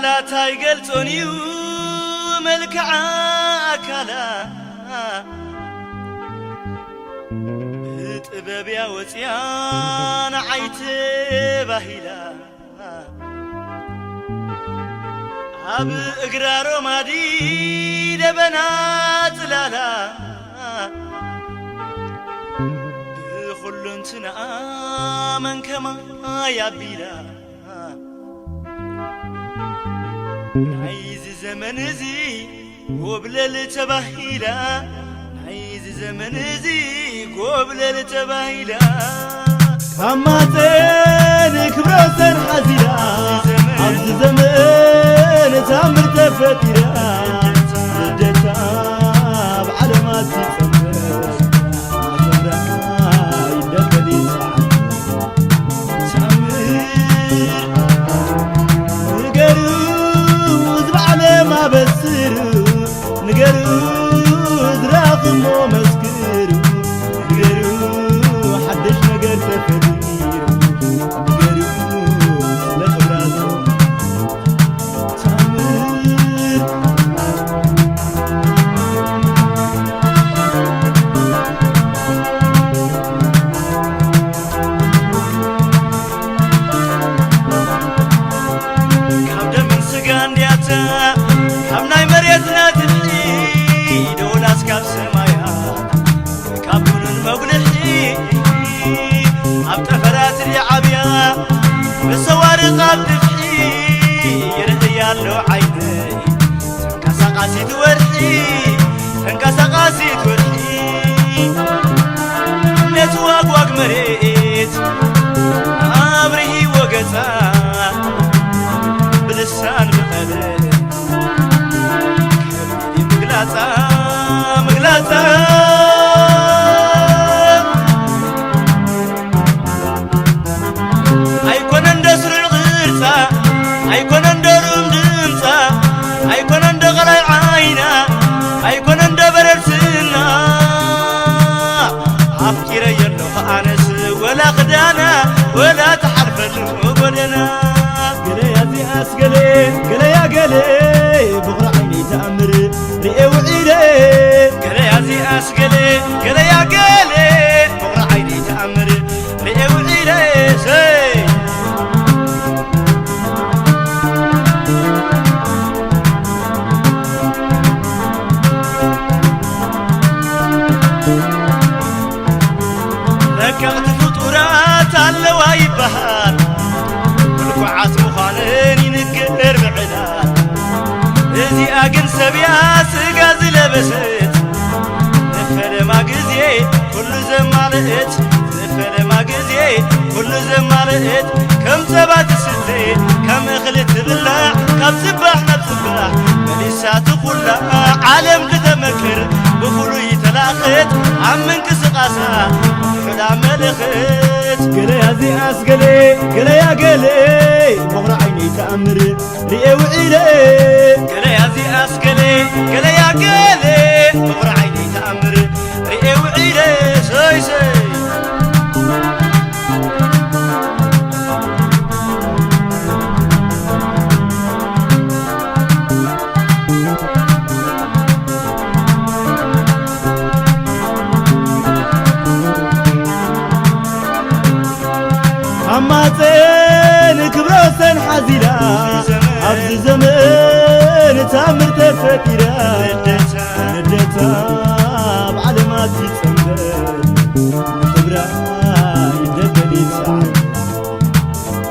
قالاتا يقلتوني ملك عاكلا طبب يا وصيان عيت باهيلا اب اقرارو مادي لبنات لالا كلنتنا من كما يابيلا عايز زمن زي قبل تباهيلا عايز زمن زي قبل تباهيلا كماتين كبرتن حزيلا عبد زمن تامر تفتيرا ردتا بعلمات تسمر عبرا يدبلي تامر نقروز بعلم بسر نقروز راقم ومسكر نقروز حدش نقر تفتير نقروز لخبرات كمناي مريتنا تحي دولاس كاب سمايا كابون المغلحي عبتفرات العبيا بالسوارق عبتفحي يرهيالو عيني تنكسقاسي تورحي تنكسقاسي تورحي نتواق واق مريت عبري وقتا بلسان بقلب مغلاطة أيكون اندسر الغرصة أيكون اندرم دمصة أيكون اندغلي عينا أيكون اندبرر سنة أفكير يلو أنس ولا خدانا ولا تحرفل وقلنا قلي يا زي أسقلي قلي يا قلي بغرى عيني تأمر رئي وعيلي قلي يا زي أسقلي قلي يا قلي بغرى عيني تأمر رئي وعيلي سي لكغت فطورات اللوا يبهال والقعات مخانن ينقر بعلال ازي اقن سبيا سقاز لبست نفل ما قزي كل زمالت نفل ما قزي كل زمالت كم سبات ستي كم اخلت بالله كم سباح نبسباح مليسات كلها عالم تتمكر بفلو يتلاخت عمن كسقاسا حدا ملخت قلي يا زي أسقلي قلي يا قلي بغرى عيني تأمر رئي وعيلي قلي يا زي أسقلي قلي يا قلي بغرى عيني تأمر رئي وعيلي سي سي عماتين كبرتن حزيلا عبد زمن تامر تفتيرا ردتا بعلمات تسمر خبرا يدبلي سعد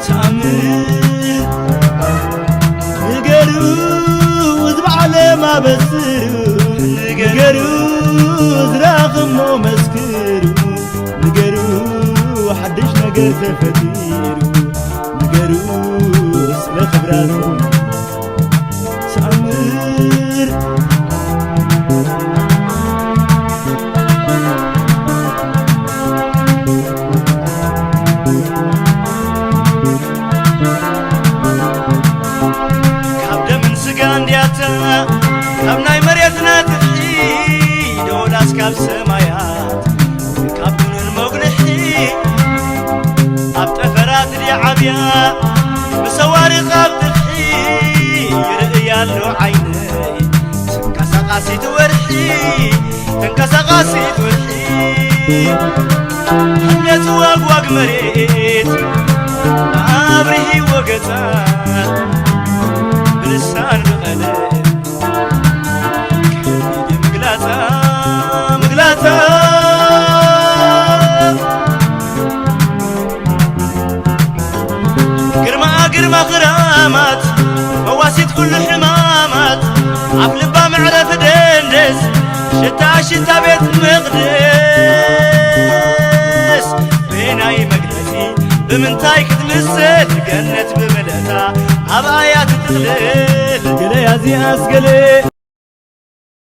تامر نقروز بعلم بسر نقروز راقم ومسكر نقروز حدش نقر تفتير نقروز لخبراتهم تأمر كابدا من سقان دياتا كابناي مريتنا تحي دولاس كاب سمايات كابدون المغلحي عبتفرات العبيا بسوارق عبتفحي يالو عيني تنقسقاسيت ورحي تنقسقاسيت ورحي حملت واق مريت عبره وقتا بلسان بقلب كبيد مقلاتا مقلاتا قرما غرامات مواسيد كل حمامات عفلبا معرف دندس شتا بيت مقدس بيناي مقدسي بمنتاي كتمسل جنة بملتا عبايات تغلل قلي يا زي أسقلي